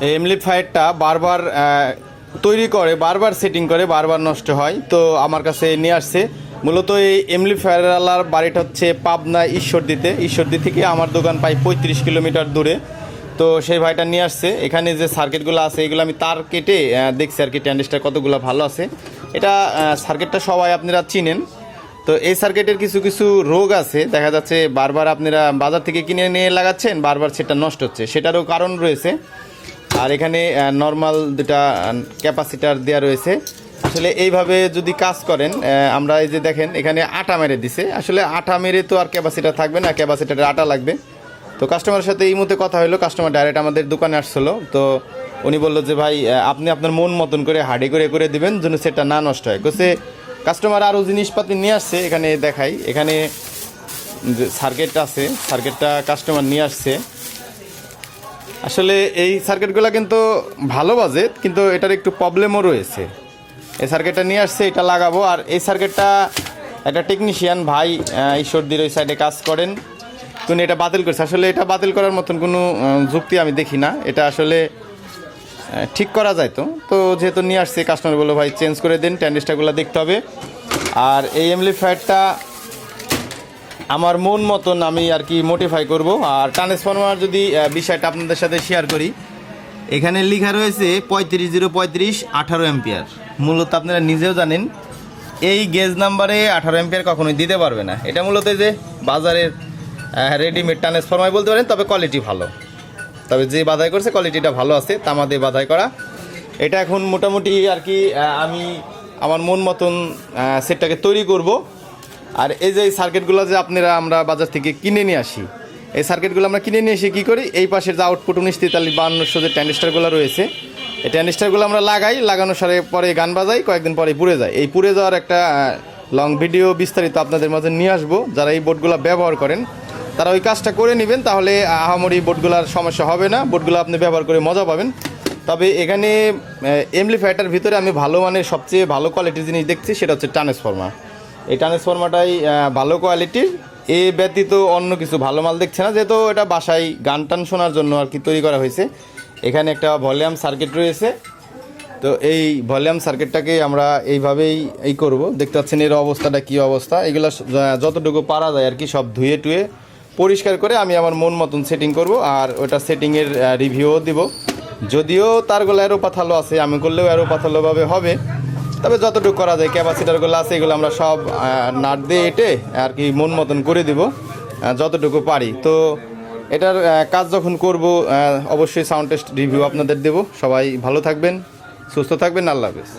এই এমপ্লিফায়ারটা বারবার তৈরি করে, বারবার সেটিং করে, বারবার নষ্ট হয়। তো আমার কাছে নিয়ে আসছে। মূলত এই এমপ্লিফায়ারওয়ালার বাড়িটা হচ্ছে পাবনা ঈশ্বরদী থেকে আমার দোকান প্রায় 35 কিলোমিটার দূরে। তো সেই ভাইটা নিয়ে আসছে। এখানে যে সার্কিটগুলো আছে এগুলো আমি তার কেটে দেখছি আর কি, ট্যান্ডিস্টার কতগুলো ভালো আছে। এটা সার্কিটটা সবাই আপনারা চিনেন। তো এই সার্কিটের কিছু কিছু রোগ আছে, দেখা যাচ্ছে বারবার আপনারা বাজার থেকে কিনে নিয়ে লাগাচ্ছেন, বারবার সেটা নষ্ট হচ্ছে, সেটারও কারণ রয়েছে। আর এখানে নর্মাল দুটা ক্যাপাসিটার দেওয়া রয়েছে। আসলে এইভাবে যদি কাজ করেন, আমরা এই যে দেখেন এখানে আটা মেরে দিছে, আসলে আটা মেরে তো আর ক্যাপাসিটার থাকবে না, ক্যাপাসিটারে আটা লাগবে। তো কাস্টমারের সাথে এই মুহূর্তে কথা হলো, কাস্টমার ডাইরেক্ট আমাদের দোকানে আসছিল। তো উনি বললো যে ভাই আপনি আপনার মন মতন করে হাডি করে দিবেন যেন সেটা না নষ্ট হয়। কোসে কাস্টমার আরও জিনিসপাতি নিয়ে আসছে, এখানে দেখাই। এখানে যে সার্কিট আছে, সার্কিটটা কাস্টমার নিয়ে আসছে। আসলে এই সার্কিটগুলো কিন্তু ভালো বাজে, কিন্তু এটার একটু প্রবলেমও রয়েছে। এই সার্কিটটা নিয়ে আসছে, এটা লাগাবো। আর এই সার্কিটটা একটা টেকনিশিয়ান ভাই ঈশ্বরদীর ওই সাইডে কাজ করেন, কিন্তু এটা বাতিল করছে। আসলে এটা বাতিল করার মতন কোনো যুক্তি আমি দেখি না, এটা আসলে ঠিক করা যায়। তো যেহেতু নিয়ে আসছে, কাস্টমার বললো ভাই চেঞ্জ করে দিন, ট্যান্ডিস্টারগুলো দেখতে হবে। আর এই এমপ্লিফায়ারটা আমার মন মতন আমি আর কি মডিফাই করব। আর ট্রান্সফরমার যদি বিষয়টা আপনাদের সাথে শেয়ার করি, এখানে লেখা রয়েছে 35 18 অ্যাম্পিয়ার। মূলত আপনারা নিজেও জানেন এই গেজ নাম্বারে 18 অ্যাম্পিয়ার কখনোই দিতে পারবে না। এটা মূলত যে বাজারের রেডিমেড ট্রান্সফরমার বলতে পারেন, তবে কোয়ালিটি ভালো, তবে যে বাধাই করছে কোয়ালিটিটা ভালো আছে, তামা দিয়ে বাধাই করা। এটা এখন মোটামুটি আর কি আমি আমার মন মতন সেটটাকে তৈরি করব। আর এই যে সার্কিটগুলো যে আমরা বাজার থেকে কিনে নিয়ে আসি, এই সার্কিটগুলো আমরা কিনে নিয়ে এসে কী করি, এই পাশের যে আউটপুট 1943 5200 যে ট্যান্ডিস্টারগুলো রয়েছে, এই ট্যান্ডিস্টারগুলো আমরা লাগানোর সাথে পরে গান বাজাই, কয়েকদিন পরে পুড়ে যায়। এই পুড়ে যাওয়ার একটা লং ভিডিও বিস্তারিত আপনাদের মাঝে নিয়ে আসবো। যারা এই বোর্ডগুলো ব্যবহার করেন তারা ওই কাজটা করে নেবেন, তাহলে আহামরি বোর্ডগুলোর সমস্যা হবে না, বোর্ডগুলো আপনি ব্যবহার করে মজা পাবেন। তবে এখানে এমপ্লিফায়ারটার ভিতরে আমি ভালো মানের সবচেয়ে ভালো কোয়ালিটির জিনিস দেখছি, সেটা হচ্ছে ট্রান্সফরমার। এই ট্রান্সফরমারটাই ভালো কোয়ালিটির, এ ব্যতীত অন্য কিছু ভালো মাল দেখছে না, যেহেতু এটা বাসায় গান টান শোনার জন্য আর কি তৈরি করা হয়েছে। এখানে একটা ভলিউম সার্কিট রয়েছে। তো এই ভলিউম সার্কিটটাকে আমরা এইভাবেই করব। দেখতে পাচ্ছেন এর অবস্থাটা কী অবস্থা। এগুলো যতটুকু পারা যায় আর কি সব ধুয়ে টুয়ে পরিষ্কার করে আমি আমার মন মতন সেটিং করব। আর ওটা সেটিংয়ের রিভিউও দিব। যদিও তারগুলো অ্যারো পাথালো আছে, আমি করলেও অ্যারো পাথালোভাবে হবে, তবে যতটুকু করা যায় ক্যাপাসিটারগুলো আছে এগুলো আমরা সব নাট দিয়ে এঁটে আর কি মন মতন করে দিব যতটুকু পারি। তো এটার কাজ যখন করব অবশ্যই সাউন্ড টেস্ট রিভিউ আপনাদের দেব। সবাই ভালো থাকবেন, সুস্থ থাকবেন, আল্লাহ হাফেজ।